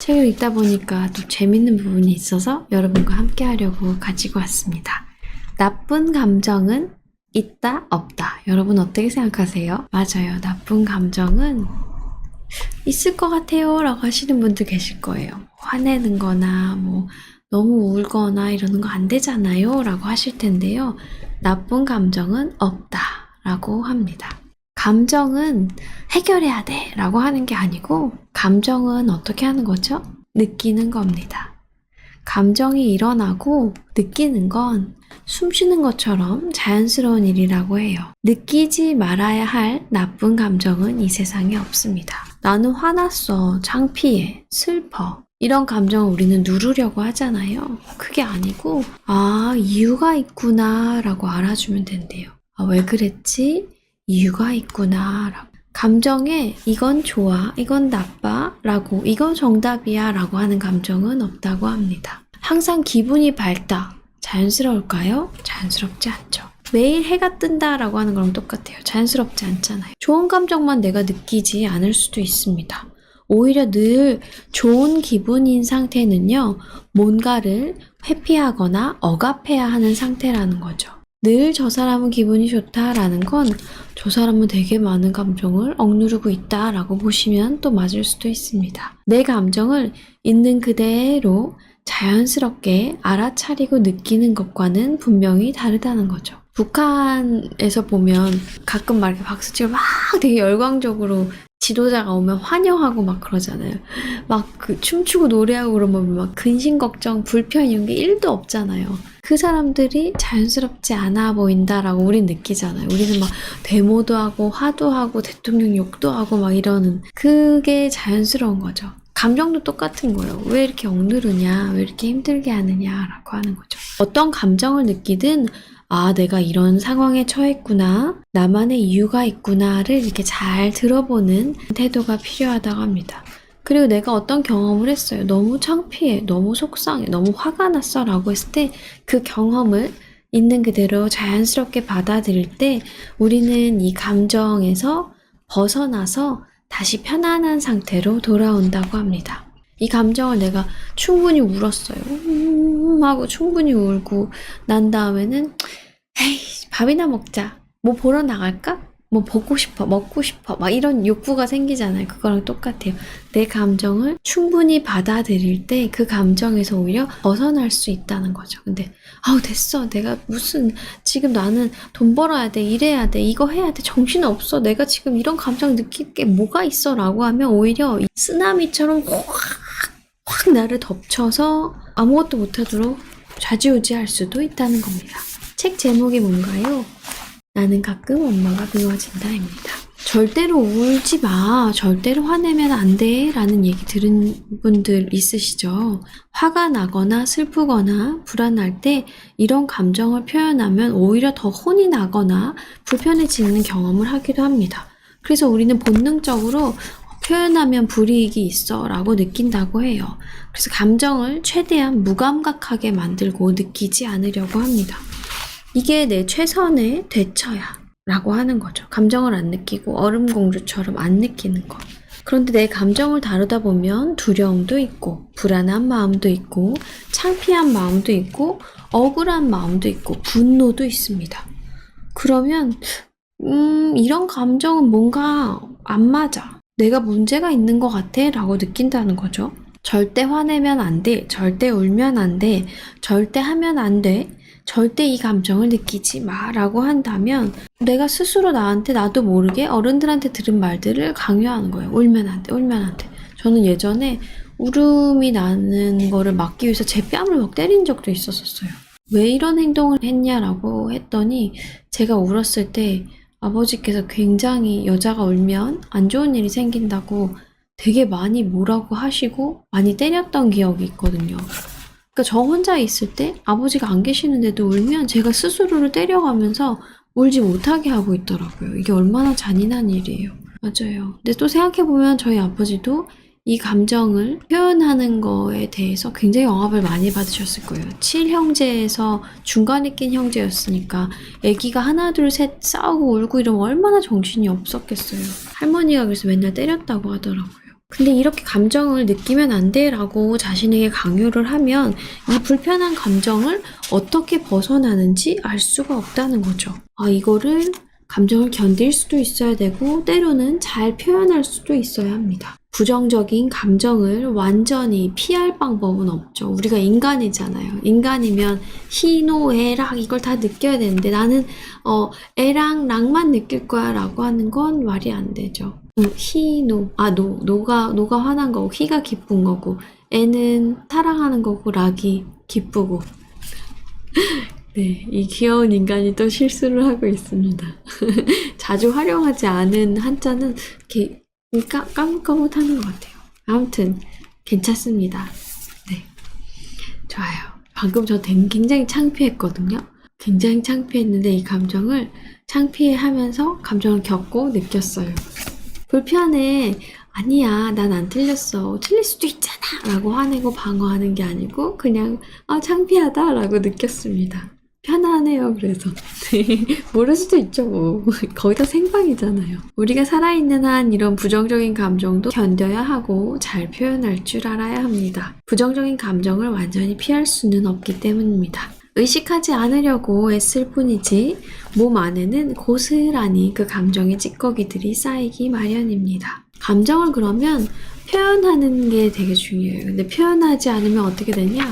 책을 읽다 보니까 또 재밌는 부분이 있어서 여러분과 함께 하려고 가지고 왔습니다. 나쁜 감정은 있다, 없다. 여러분 어떻게 생각하세요? 맞아요. 나쁜 감정은 있을 것 같아요 라고 하시는 분들 계실 거예요. 화내는 거나 너무 울거나 이러는 거 안 되잖아요 라고 하실 텐데요. 나쁜 감정은 없다 라고 합니다. 감정은 해결해야 돼 라고 하는 게 아니고 감정은 어떻게 하는 거죠? 느끼는 겁니다. 감정이 일어나고 느끼는 건 숨 쉬는 것처럼 자연스러운 일이라고 해요. 느끼지 말아야 할 나쁜 감정은 이 세상에 없습니다. 나는 화났어, 창피해, 슬퍼. 이런 감정을 우리는 누르려고 하잖아요. 그게 아니고 이유가 있구나 라고 알아주면 된대요. 왜 그랬지? 이유가 있구나 라고. 감정에 이건 좋아, 이건 나빠 라고 이건 정답이야 라고 하는 감정은 없다고 합니다. 항상 기분이 밝다. 자연스러울까요? 자연스럽지 않죠. 매일 해가 뜬다 라고 하는 거랑 똑같아요. 자연스럽지 않잖아요. 좋은 감정만 내가 느끼지 않을 수도 있습니다. 오히려 늘 좋은 기분인 상태는요, 뭔가를 회피하거나 억압해야 하는 상태라는 거죠. 늘 저 사람은 기분이 좋다라는 건 저 사람은 되게 많은 감정을 억누르고 있다라고 보시면 또 맞을 수도 있습니다. 내 감정을 있는 그대로 자연스럽게 알아차리고 느끼는 것과는 분명히 다르다는 거죠. 북한에서 보면 가끔 막 이렇게 박수치고 막 되게 열광적으로 지도자가 오면 환영하고 막 그러잖아요. 막 춤추고 노래하고 그러면 막 근심 걱정, 불편 이런 게 1도 없잖아요. 그 사람들이 자연스럽지 않아 보인다라고 우린 느끼잖아요. 우리는 막 데모도 하고 화도 하고 대통령 욕도 하고 막 이러는 그게 자연스러운 거죠. 감정도 똑같은 거예요. 왜 이렇게 억누르냐, 왜 이렇게 힘들게 하느냐라고 하는 거죠. 어떤 감정을 느끼든 내가 이런 상황에 처했구나, 나만의 이유가 있구나를 이렇게 잘 들어보는 태도가 필요하다고 합니다. 그리고 내가 어떤 경험을 했어요. 너무 창피해, 너무 속상해, 너무 화가 났어 라고 했을 때 그 경험을 있는 그대로 자연스럽게 받아들일 때 우리는 이 감정에서 벗어나서 다시 편안한 상태로 돌아온다고 합니다. 이 감정을 내가 충분히 울었어요. 하고 충분히 울고 난 다음에는 에이, 밥이나 먹자. 뭐 보러 나갈까? 뭐 보고 싶어, 먹고 싶어. 막 이런 욕구가 생기잖아요. 그거랑 똑같아요. 내 감정을 충분히 받아들일 때 그 감정에서 오히려 벗어날 수 있다는 거죠. 근데 됐어. 내가 지금 나는 돈 벌어야 돼. 일해야 돼. 이거 해야 돼. 정신없어. 내가 지금 이런 감정 느낄 게 뭐가 있어? 라고 하면 오히려 이 쓰나미처럼 확 나를 덮쳐서 아무것도 못하도록 좌지우지할 수도 있다는 겁니다. 책 제목이 뭔가요? 나는 가끔 엄마가 미워진다입니다. 절대로 울지 마. 절대로 화내면 안 돼. 라는 얘기 들은 분들 있으시죠? 화가 나거나 슬프거나 불안할 때 이런 감정을 표현하면 오히려 더 혼이 나거나 불편해지는 경험을 하기도 합니다. 그래서 우리는 본능적으로 표현하면 불이익이 있어 라고 느낀다고 해요. 그래서 감정을 최대한 무감각하게 만들고 느끼지 않으려고 합니다. 이게 내 최선의 대처야 라고 하는 거죠. 감정을 안 느끼고 얼음공주처럼 안 느끼는 거. 그런데 내 감정을 다루다 보면 두려움도 있고 불안한 마음도 있고 창피한 마음도 있고 억울한 마음도 있고 분노도 있습니다. 그러면 이런 감정은 뭔가 안 맞아. 내가 문제가 있는 것 같아 라고 느낀다는 거죠. 절대 화내면 안 돼. 절대 울면 안 돼. 절대 하면 안 돼. 절대 이 감정을 느끼지 마 라고 한다면 내가 스스로 나한테 나도 모르게 어른들한테 들은 말들을 강요하는 거예요. 울면 안 돼, 울면 안 돼. 저는 예전에 울음이 나는 거를 막기 위해서 제 뺨을 막 때린 적도 있었어요. 왜 이런 행동을 했냐라고 했더니 제가 울었을 때 아버지께서 굉장히 여자가 울면 안 좋은 일이 생긴다고 되게 많이 뭐라고 하시고 많이 때렸던 기억이 있거든요. 그러니까 저 혼자 있을 때 아버지가 안 계시는데도 울면 제가 스스로를 때려가면서 울지 못하게 하고 있더라고요. 이게 얼마나 잔인한 일이에요. 맞아요. 근데 또 생각해보면 저희 아버지도 이 감정을 표현하는 거에 대해서 굉장히 억압을 많이 받으셨을 거예요. 7형제에서 중간에 낀 형제였으니까 아기가 하나 둘 셋 싸우고 울고 이러면 얼마나 정신이 없었겠어요. 할머니가 그래서 맨날 때렸다고 하더라고요. 근데 이렇게 감정을 느끼면 안 돼 라고 자신에게 강요를 하면 이 불편한 감정을 어떻게 벗어나는지 알 수가 없다는 거죠. 이거를 감정을 견딜 수도 있어야 되고 때로는 잘 표현할 수도 있어야 합니다. 부정적인 감정을 완전히 피할 방법은 없죠. 우리가 인간이잖아요. 인간이면 희노애락 이걸 다 느껴야 되는데 나는 애랑 락만 느낄 거야 라고 하는 건 말이 안 되죠. 희노, 노가 화난 거고 희가 기쁜 거고 애는 사랑하는 거고 락이 기쁘고 네, 이 귀여운 인간이 또 실수를 하고 있습니다. 자주 활용하지 않은 한자는 이렇게 까뭇까뭇하는 것 같아요. 아무튼 괜찮습니다. 네, 좋아요. 방금 저 굉장히 창피했거든요. 굉장히 창피했는데 이 감정을 창피해하면서 감정을 겪고 느꼈어요. 불편해. 아니야, 난 안 틀렸어. 틀릴 수도 있잖아. 라고 화내고 방어하는 게 아니고 그냥 창피하다 라고 느꼈습니다. 편하네요. 그래서 모를 수도 있죠. 뭐 거의 다 생방이잖아요. 우리가 살아있는 한 이런 부정적인 감정도 견뎌야 하고 잘 표현할 줄 알아야 합니다. 부정적인 감정을 완전히 피할 수는 없기 때문입니다. 의식하지 않으려고 애쓸 뿐이지 몸 안에는 고스란히 그 감정의 찌꺼기들이 쌓이기 마련입니다. 감정을 그러면 표현하는 게 되게 중요해요. 근데 표현하지 않으면 어떻게 되냐?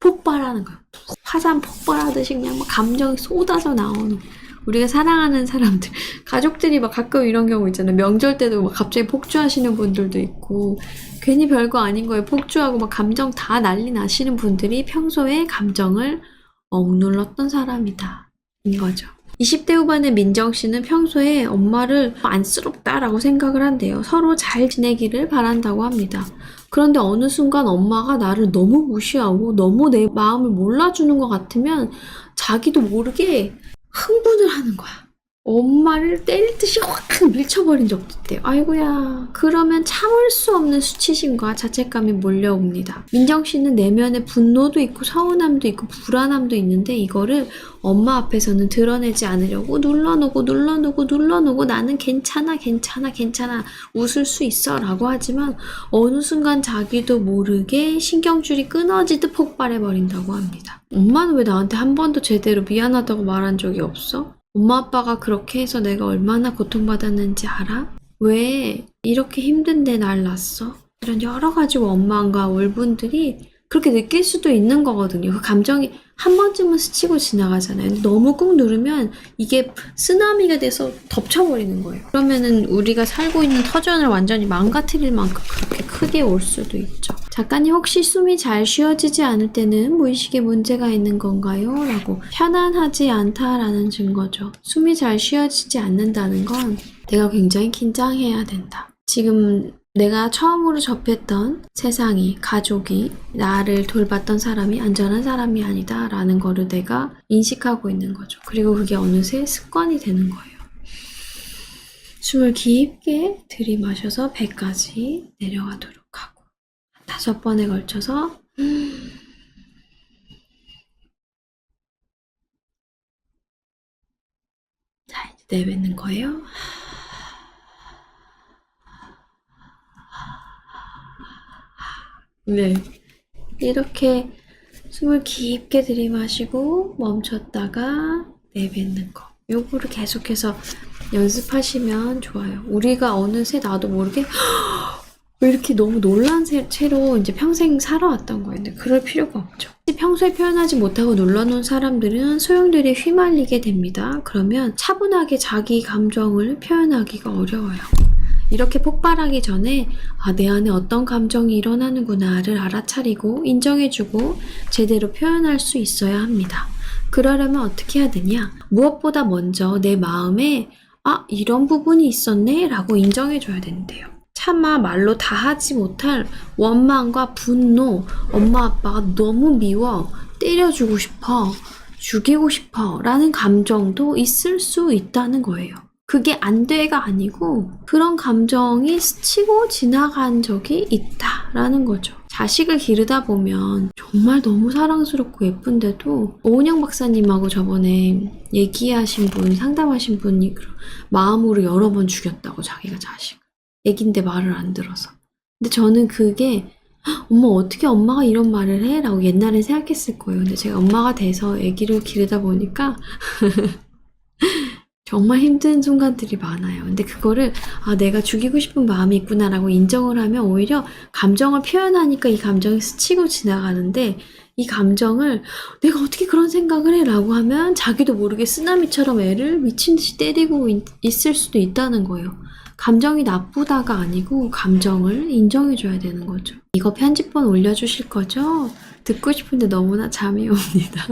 폭발하는 거예요. 화산 폭발하듯이 그냥 막 감정이 쏟아져 나오는. 우리가 사랑하는 사람들, 가족들이 막 가끔 이런 경우 있잖아요. 명절 때도 막 갑자기 폭주하시는 분들도 있고 괜히 별거 아닌 거에 폭주하고 막 감정 다 난리 나시는 분들이 평소에 감정을 억눌렀던 사람이다. 인 거죠. 20대 후반의 민정 씨는 평소에 엄마를 안쓰럽다라고 생각을 한대요. 서로 잘 지내기를 바란다고 합니다. 그런데 어느 순간 엄마가 나를 너무 무시하고 너무 내 마음을 몰라주는 것 같으면 자기도 모르게 흥분을 하는 거야. 엄마를 때릴 듯이 확 밀쳐버린 적도 있대요. 아이고야. 그러면 참을 수 없는 수치심과 자책감이 몰려옵니다. 민정 씨는 내면에 분노도 있고 서운함도 있고 불안함도 있는데 이거를 엄마 앞에서는 드러내지 않으려고 눌러놓고 나는 괜찮아 웃을 수 있어 라고 하지만 어느 순간 자기도 모르게 신경줄이 끊어지듯 폭발해버린다고 합니다. 엄마는 왜 나한테 한 번도 제대로 미안하다고 말한 적이 없어? 엄마 아빠가 그렇게 해서 내가 얼마나 고통받았는지 알아? 왜 이렇게 힘든데 날 낳았어? 이런 여러 가지 원망과 울분들이 그렇게 느낄 수도 있는 거거든요. 그 감정이 한 번쯤은 스치고 지나가잖아요. 근데 너무 꾹 누르면 이게 쓰나미가 돼서 덮쳐버리는 거예요. 그러면은 우리가 살고 있는 터전을 완전히 망가뜨릴 만큼 그렇게 크게 올 수도 있죠. 작가님 혹시 숨이 잘 쉬어지지 않을 때는 무의식에 문제가 있는 건가요? 라고 편안하지 않다라는 증거죠. 숨이 잘 쉬어지지 않는다는 건 내가 굉장히 긴장해야 된다. 지금 내가 처음으로 접했던 세상이, 가족이, 나를 돌봤던 사람이 안전한 사람이 아니다 라는 거를 내가 인식하고 있는 거죠. 그리고 그게 어느새 습관이 되는 거예요. 숨을 깊게 들이마셔서 배까지 내려가도록 하고 5번에 걸쳐서 자, 이제 내뱉는 거예요. 네, 이렇게 숨을 깊게 들이마시고 멈췄다가 내뱉는 거. 요거를 계속해서 연습하시면 좋아요. 우리가 어느새 나도 모르게 왜 이렇게 너무 놀란 채로 이제 평생 살아왔던 거예요. 근데 그럴 필요가 없죠. 평소에 표현하지 못하고 눌러놓은 사람들은 소용돌이에 휘말리게 됩니다. 그러면 차분하게 자기 감정을 표현하기가 어려워요. 이렇게 폭발하기 전에 내 안에 어떤 감정이 일어나는구나를 알아차리고 인정해주고 제대로 표현할 수 있어야 합니다. 그러려면 어떻게 해야 되냐? 무엇보다 먼저 내 마음에 이런 부분이 있었네 라고 인정해줘야 되는데요. 차마 말로 다 하지 못할 원망과 분노, 엄마 아빠가 너무 미워, 때려주고 싶어, 죽이고 싶어 라는 감정도 있을 수 있다는 거예요. 그게 안 돼가 아니고 그런 감정이 스치고 지나간 적이 있다라는 거죠. 자식을 기르다 보면 정말 너무 사랑스럽고 예쁜데도 오은영 박사님하고 저번에 얘기하신 분, 상담하신 분이 마음으로 여러 번 죽였다고 자기가 자식. 애긴데 말을 안 들어서. 근데 저는 그게 엄마 어떻게 엄마가 이런 말을 해? 라고 옛날에 생각했을 거예요. 근데 제가 엄마가 돼서 애기를 기르다 보니까 정말 힘든 순간들이 많아요. 근데 그거를 내가 죽이고 싶은 마음이 있구나라고 인정을 하면 오히려 감정을 표현하니까 이 감정이 스치고 지나가는데 이 감정을 내가 어떻게 그런 생각을 해? 라고 하면 자기도 모르게 쓰나미처럼 애를 미친 듯이 때리고 있을 수도 있다는 거예요. 감정이 나쁘다가 아니고 감정을 인정해줘야 되는 거죠. 이거 편집본 올려주실 거죠? 듣고 싶은데 너무나 잠이 옵니다.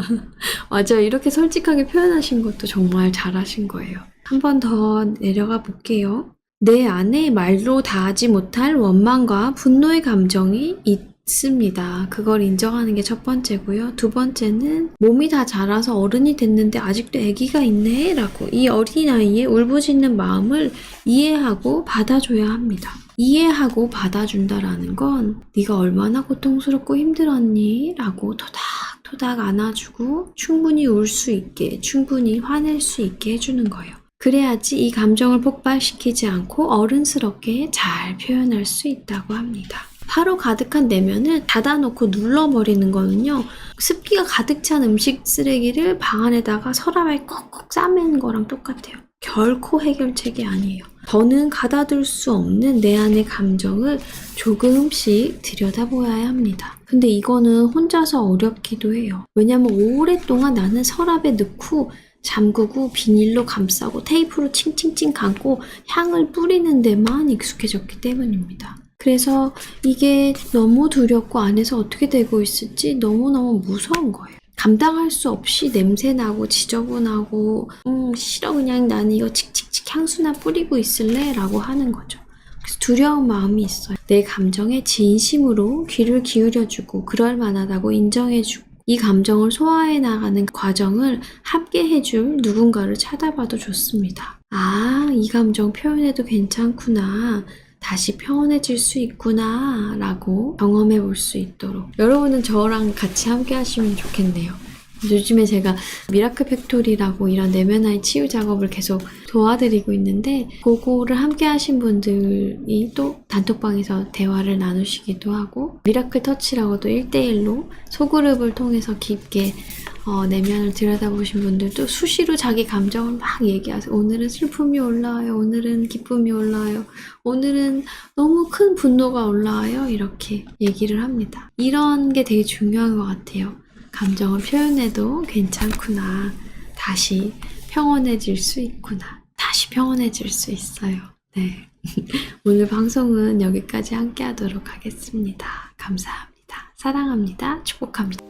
맞아요. 이렇게 솔직하게 표현하신 것도 정말 잘하신 거예요. 한 번 더 내려가 볼게요. 내 안에 말로 다하지 못할 원망과 분노의 감정이 있습니다. 그걸 인정하는 게 첫 번째고요. 두 번째는 몸이 다 자라서 어른이 됐는데 아직도 아기가 있네 라고 이 어린아이의 울부짖는 마음을 이해하고 받아줘야 합니다. 이해하고 받아준다라는 건 네가 얼마나 고통스럽고 힘들었니? 라고 토닥토닥 안아주고 충분히 울 수 있게, 충분히 화낼 수 있게 해주는 거예요. 그래야지 이 감정을 폭발시키지 않고 어른스럽게 잘 표현할 수 있다고 합니다. 화로 가득한 내면을 닫아놓고 눌러버리는 거는요. 습기가 가득 찬 음식 쓰레기를 방 안에다가 서랍에 꼭꼭 싸매는 거랑 똑같아요. 결코 해결책이 아니에요. 더는 가다둘 수 없는 내 안의 감정을 조금씩 들여다보아야 합니다. 근데 이거는 혼자서 어렵기도 해요. 왜냐면 오랫동안 나는 서랍에 넣고 잠그고 비닐로 감싸고 테이프로 칭칭칭 감고 향을 뿌리는 데만 익숙해졌기 때문입니다. 그래서 이게 너무 두렵고 안에서 어떻게 되고 있을지 너무너무 무서운 거예요. 감당할 수 없이 냄새나고 지저분하고 싫어 그냥 나는 이거 칙칙칙 향수나 뿌리고 있을래? 라고 하는 거죠. 그래서 두려운 마음이 있어요. 내 감정에 진심으로 귀를 기울여주고 그럴 만하다고 인정해주고 이 감정을 소화해 나가는 과정을 함께 해줄 누군가를 찾아봐도 좋습니다. 이 감정 표현해도 괜찮구나. 다시 평온해질 수 있구나 라고 경험해 볼 수 있도록 여러분은 저랑 같이 함께 하시면 좋겠네요. 요즘에 제가 미라클 팩토리라고 이런 내면화의 치유 작업을 계속 도와드리고 있는데 그거를 함께 하신 분들이 또 단톡방에서 대화를 나누시기도 하고 미라클 터치라고도 1대1로 소그룹을 통해서 깊게 내면을 들여다보신 분들도 수시로 자기 감정을 막 얘기하세요. 오늘은 슬픔이 올라와요. 오늘은 기쁨이 올라와요. 오늘은 너무 큰 분노가 올라와요. 이렇게 얘기를 합니다. 이런 게 되게 중요한 것 같아요. 감정을 표현해도 괜찮구나. 다시 평온해질 수 있구나. 다시 평온해질 수 있어요. 네. 오늘 방송은 여기까지 함께 하도록 하겠습니다. 감사합니다. 사랑합니다. 축복합니다.